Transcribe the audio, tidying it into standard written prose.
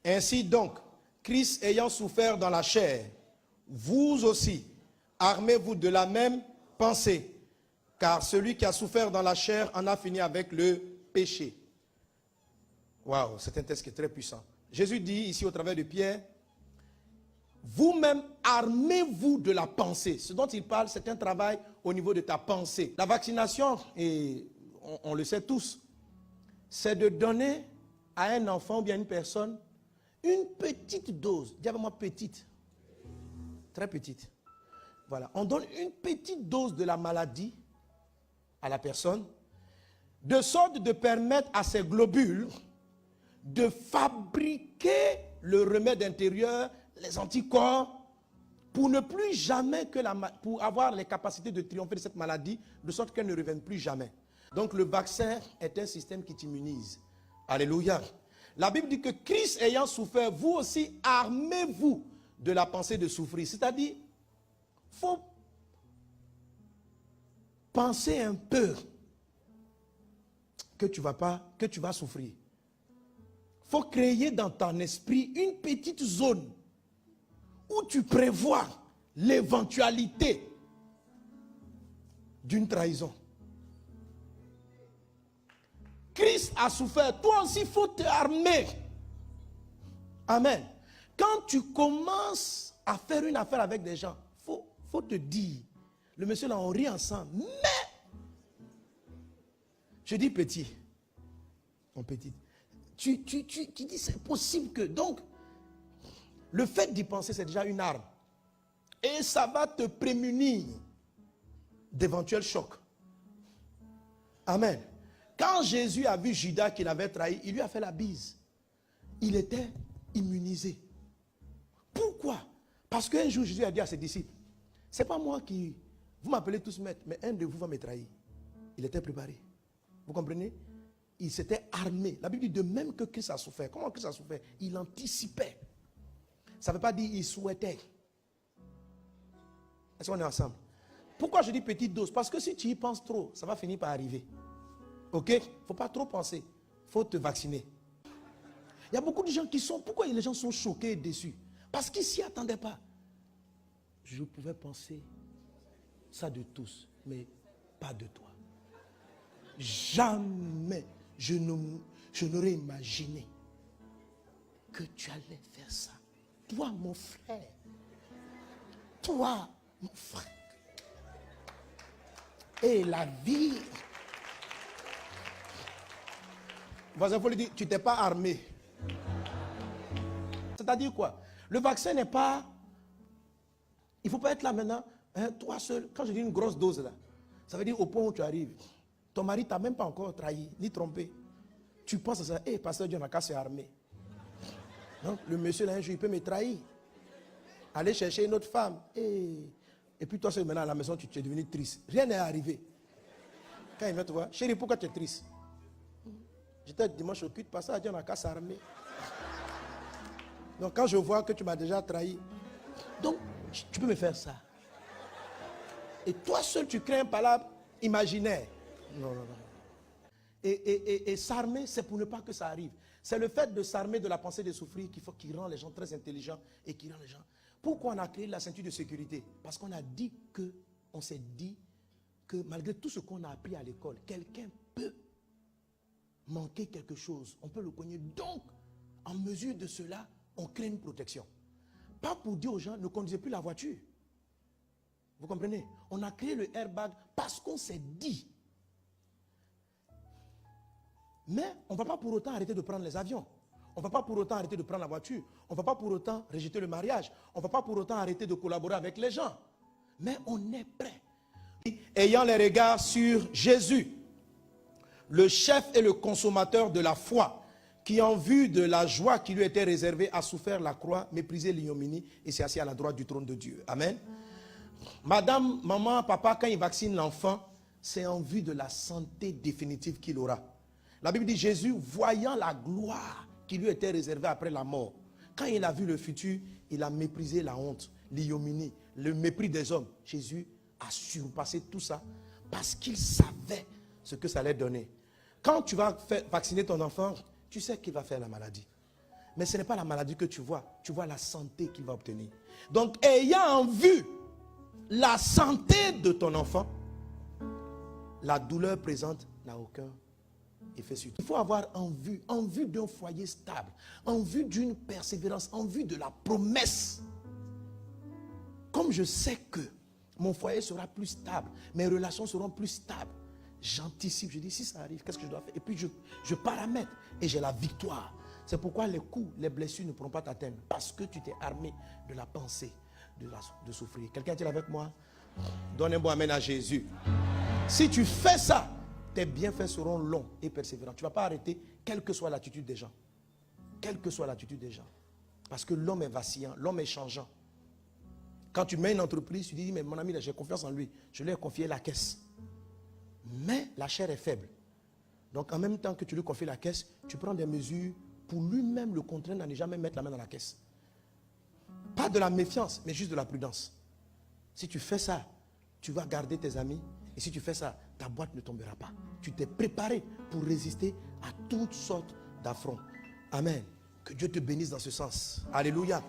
Ainsi donc, Christ ayant souffert dans la chair, vous aussi, armez-vous de la même pensée, car celui qui a souffert dans la chair en a fini avec le péché. Waouh, c'est un texte qui est très puissant. Jésus dit ici au travers de Pierre, vous-même armez-vous de la pensée. Ce dont il parle, c'est un travail au niveau de ta pensée. La vaccination, et on le sait tous, c'est de donner à un enfant ou bien à une personne une petite dose. Dis avec moi petite. Très petite. Voilà. On donne une petite dose de la maladie à la personne, de sorte de permettre à ces globules de fabriquer le remède intérieur, les anticorps, pour ne plus jamais pour avoir les capacités de triompher de cette maladie, de sorte qu'elle ne revienne plus jamais. Donc le vaccin est un système qui t'immunise. Alléluia. La Bible dit que Christ ayant souffert, vous aussi armez-vous de la pensée de souffrir. C'est-à-dire, il faut penser un peu que tu vas souffrir. Il faut créer dans ton esprit une petite zone où tu prévois l'éventualité d'une trahison. Christ a souffert, toi aussi il faut te armer. Amen. Quand tu commences à faire une affaire avec des gens, faut te dire, le monsieur là on rit ensemble, mais je dis petit, mon petit, tu dis c'est possible que, donc le fait d'y penser c'est déjà une arme et ça va te prémunir d'éventuels chocs. Amen. Quand Jésus a vu Judas qui l'avait trahi, il lui a fait la bise. Il était immunisé. Pourquoi? Parce qu'un jour Jésus a dit à ses disciples, c'est pas moi qui, vous m'appelez tous maître, mais un de vous va me trahir. Il était préparé. Vous comprenez? Il s'était armé. La Bible dit de même que Christ a souffert. Comment Christ a souffert? Il anticipait. Ça ne veut pas dire il souhaitait. Est-ce qu'on est ensemble? Pourquoi je dis petite dose? Parce que si tu y penses trop, ça va finir par arriver. Ok? Il ne faut pas trop penser. Il faut te vacciner. Il y a beaucoup de gens qui sont... Pourquoi les gens sont choqués et déçus? Parce qu'ils ne s'y attendaient pas. Je pouvais penser ça de tous, mais pas de toi. Jamais je n'aurais imaginé que tu allais faire ça. Toi, mon frère. Toi, mon frère. Et la vie... Voisin, il faut lui dire, tu t'es pas armé. C'est-à-dire quoi? Le vaccin n'est pas... Il ne faut pas être là maintenant, hein, toi seul. Quand je dis une grosse dose là, ça veut dire au point où tu arrives. Ton mari ne t'a même pas encore trahi, ni trompé. Tu penses à ça, hé, pasteur Dieu n'a qu'à se armer. Donc, le monsieur là, un jour, il peut me trahir. Aller chercher une autre femme. Et puis toi seul maintenant à la maison, tu es devenu triste. Rien n'est arrivé. Quand il vient te voir, chérie, pourquoi tu es triste? J'étais dimanche au culte, pasteur Dieu n'a qu'à s'armer. Donc quand je vois que tu m'as déjà trahi, donc tu peux me faire ça. Et toi seul, tu crées un palabre imaginaire. Non. Et s'armer, c'est pour ne pas que ça arrive. C'est le fait de s'armer de la pensée de souffrir qui rend les gens très intelligents et qui rend les gens... Pourquoi on a créé la ceinture de sécurité? Parce qu'on s'est dit que malgré tout ce qu'on a appris à l'école, quelqu'un peut manquer quelque chose. On peut le cogner. Donc, en mesure de cela, on crée une protection. Pas pour dire aux gens, ne conduisez plus la voiture. Vous comprenez? On a créé le airbag parce qu'on s'est dit. Mais on ne va pas pour autant arrêter de prendre les avions. On ne va pas pour autant arrêter de prendre la voiture. On ne va pas pour autant rejeter le mariage. On ne va pas pour autant arrêter de collaborer avec les gens. Mais on est prêt. Ayant les regards sur Jésus, le chef et le consommateur de la foi, qui en vue de la joie qui lui était réservée a souffert la croix, méprisé l'ignominie et s'est assis à la droite du trône de Dieu. Amen. Madame, maman, papa, quand ils vaccinent l'enfant, c'est en vue de la santé définitive qu'il aura. La Bible dit Jésus, voyant la gloire qui lui était réservée après la mort, quand il a vu le futur, il a méprisé la honte, l'ignominie, le mépris des hommes. Jésus a surpassé tout ça parce qu'il savait ce que ça allait donner. Quand tu vas vacciner ton enfant, tu sais qu'il va faire la maladie. Mais ce n'est pas la maladie que tu vois la santé qu'il va obtenir. Donc, ayant en vue la santé de ton enfant, la douleur présente n'a aucun effet sur toi. Il faut avoir en vue d'un foyer stable, en vue d'une persévérance, en vue de la promesse. Comme je sais que mon foyer sera plus stable, mes relations seront plus stables, j'anticipe, je dis si ça arrive, qu'est-ce que je dois faire? Et puis je paramètre et j'ai la victoire. C'est pourquoi les coups, les blessures ne pourront pas t'atteindre. Parce que tu t'es armé de la pensée de souffrir. Quelqu'un est-il avec moi? Donne un bon amen à Jésus. Si tu fais ça, tes bienfaits seront longs et persévérants. Tu ne vas pas arrêter, quelle que soit l'attitude des gens. Quelle que soit l'attitude des gens. Parce que l'homme est vacillant, l'homme est changeant. Quand tu mets une entreprise, tu dis, mais mon ami, j'ai confiance en lui. Je lui ai confié la caisse. Mais la chair est faible. Donc en même temps que tu lui confies la caisse, tu prends des mesures pour lui-même le contraindre à ne jamais mettre la main dans la caisse. Pas de la méfiance, mais juste de la prudence. Si tu fais ça, tu vas garder tes amis. Et si tu fais ça, ta boîte ne tombera pas. Tu t'es préparé pour résister à toutes sortes d'affronts. Amen. Que Dieu te bénisse dans ce sens. Alléluia.